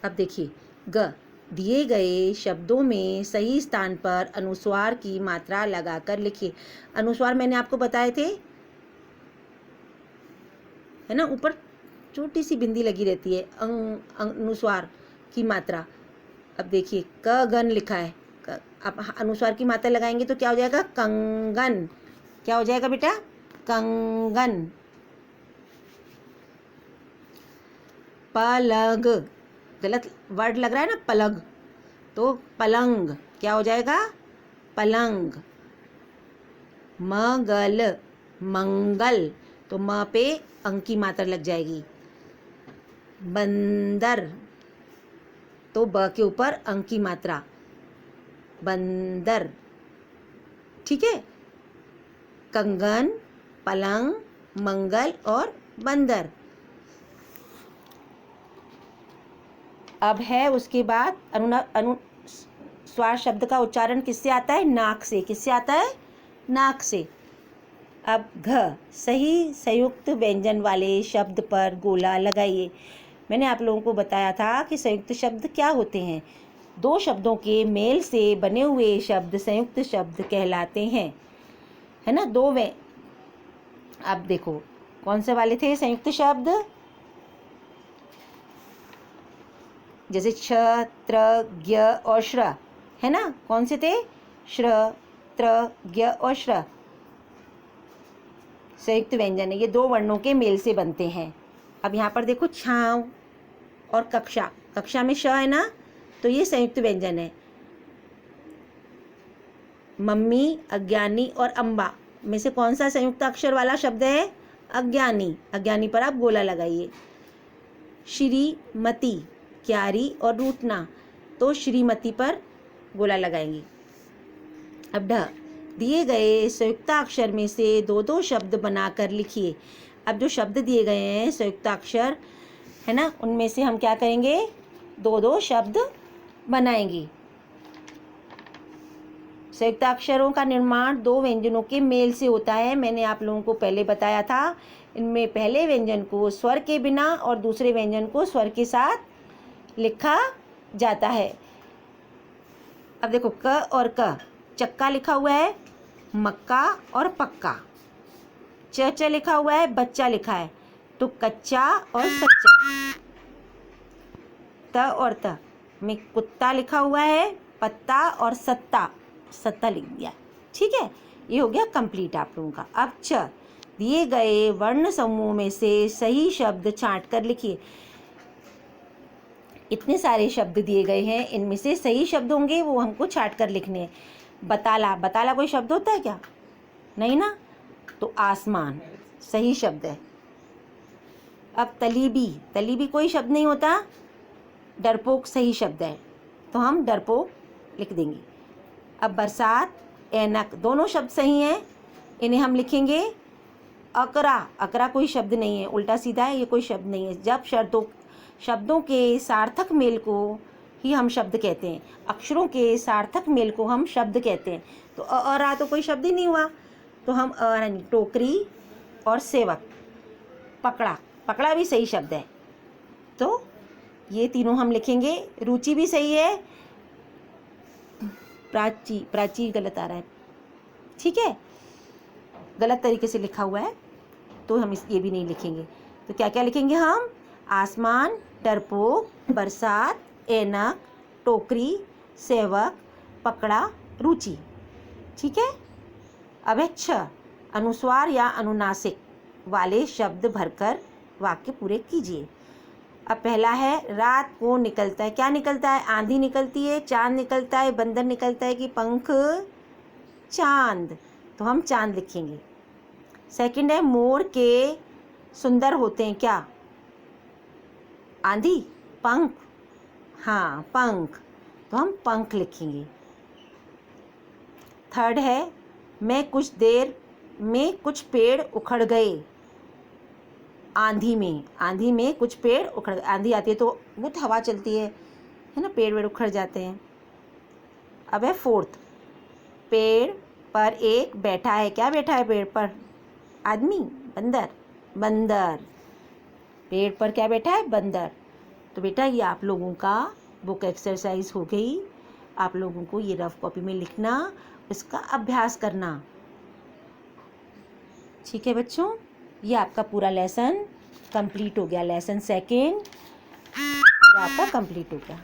अब देखिए ग, दिए गए शब्दों में सही स्थान पर अनुस्वार की मात्रा लगाकर लिखिए। अनुस्वार मैंने आपको बताए थे, है ना, ऊपर छोटी सी बिंदी लगी रहती है, अनुस्वार की मात्रा। अब देखिए क गन लिखा है, अब अनुस्वार की मात्रा लगाएंगे तो क्या हो जाएगा? कंगन। क्या हो जाएगा बेटा? कंगन। पलग, गलत वर्ड लग रहा है ना, पलग, तो पलंग। क्या हो जाएगा? पलंग। मगल, मंगल, तो म पे अंक की मात्रा लग जाएगी। बंदर, तो ब के ऊपर अंक की मात्रा, बंदर। ठीक है, कंगन, पलंग, मंगल और बंदर। अब है उसके बाद अनुस्वार शब्द का उच्चारण किससे आता है? नाक से। किससे आता है? नाक से। अब घ, सही संयुक्त व्यंजन वाले शब्द पर गोला लगाइए। मैंने आप लोगों को बताया था कि संयुक्त शब्द क्या होते हैं। दो शब्दों के मेल से बने हुए शब्द संयुक्त शब्द कहलाते हैं, है ना। दो वे, अब देखो कौन से वाले थे संयुक्त शब्द? जैसे क्ष, त्र, ज्ञ और श्र, है ना। कौन से थे? श्र, त्र, ज्ञ और श्र संयुक्त व्यंजन है, ये दो वर्णों के मेल से बनते हैं। अब यहाँ पर देखो छांव और कक्षा, कक्षा में श है ना, तो ये संयुक्त व्यंजन है। मम्मी, अज्ञानी और अम्बा में से कौन सा संयुक्त अक्षर वाला शब्द है? अज्ञानी। अज्ञानी पर आप गोला लगाइए। श्रीमती, क्यारी और रूठना, तो श्रीमती पर गोला लगाएंगे। अब ढ, दिए गए संयुक्ताक्षर में से दो दो शब्द बनाकर लिखिए। अब जो शब्द दिए गए हैं संयुक्ताक्षर, है ना, उनमें से हम क्या करेंगे? दो दो शब्द बनाएंगे। संयुक्ताक्षरों का निर्माण दो व्यंजनों के मेल से होता है। मैंने आप लोगों को पहले बताया था, इनमें पहले व्यंजन को स्वर के बिना और दूसरे व्यंजन को स्वर के साथ लिखा जाता है। अब देखो क और क, चक्का लिखा हुआ है, मक्का और पक्का। च च लिखा हुआ है, बच्चा लिखा है, तो कच्चा और सच्चा। त और त में कुत्ता लिखा हुआ है, पत्ता और सत्ता, सत्ता लिख दिया। ठीक है, ये हो गया कंप्लीट आप लोगों का। अब च, दिए गए वर्ण समूह में से सही शब्द छांट कर लिखिए। इतने सारे शब्द दिए गए हैं, इनमें से सही शब्द होंगे वो हमको छांट कर लिखने हैं। बताला, बताला कोई शब्द होता है क्या? नहीं ना, तो आसमान सही शब्द है। अब तलीबी, तलीबी कोई शब्द नहीं होता। डरपोक सही शब्द है, तो हम डरपोक लिख देंगे। अब बरसात, ऐनक, दोनों शब्द सही हैं, इन्हें हम लिखेंगे अकरा। अकरा कोई शब्द नहीं है, उल्टा सीधा है, ये कोई शब्द नहीं है। जब शब्दों के सार्थक मेल को ही हम शब्द कहते हैं, अक्षरों के सार्थक मेल को हम शब्द कहते हैं। तो अरा तो कोई शब्द ही नहीं हुआ, तो हम टोकरी और सेवक। पकड़ा, पकड़ा भी सही शब्द है, तो ये तीनों हम लिखेंगे। रुचि भी सही है, प्राची, प्राची गलत आ रहा है, ठीक है, गलत तरीके से लिखा हुआ है, तो हम ये भी नहीं लिखेंगे। तो क्या क्या लिखेंगे हम? आसमान, डरपोक, बरसात, ऐनक, टोकरी, सेवक, पकड़ा, रुचि। ठीक है। अब है छ, अनुस्वार या अनुनासिक वाले शब्द भरकर वाक्य पूरे कीजिए। अब पहला है रात को निकलता है। क्या निकलता है? आंधी निकलती है, चांद निकलता है, बंदर निकलता है कि पंख? चांद, तो हम चांद लिखेंगे। सेकंड है मोर के सुंदर होते हैं। क्या? आंधी? पंख? हाँ, पंख, तो हम पंख लिखेंगे। थर्ड है मैं कुछ देर में कुछ पेड़ उखड़ गए। आंधी में, आंधी में कुछ पेड़ उखड़, आंधी आती है तो बहुत हवा चलती है ना, पेड़ वेड़ उखड़ जाते हैं। अब है फोर्थ, पेड़ पर एक बैठा है। क्या बैठा है पेड़ पर? आदमी? बंदर? बंदर, पेड़ पर क्या बैठा है? बंदर। तो बेटा ये आप लोगों का बुक एक्सरसाइज हो गई। आप लोगों को ये रफ कॉपी में लिखना, इसका अभ्यास करना। ठीक है बच्चों, ये आपका पूरा लेसन कंप्लीट हो गया। लेसन सेकेंड पूरा आपका कंप्लीट हो गया।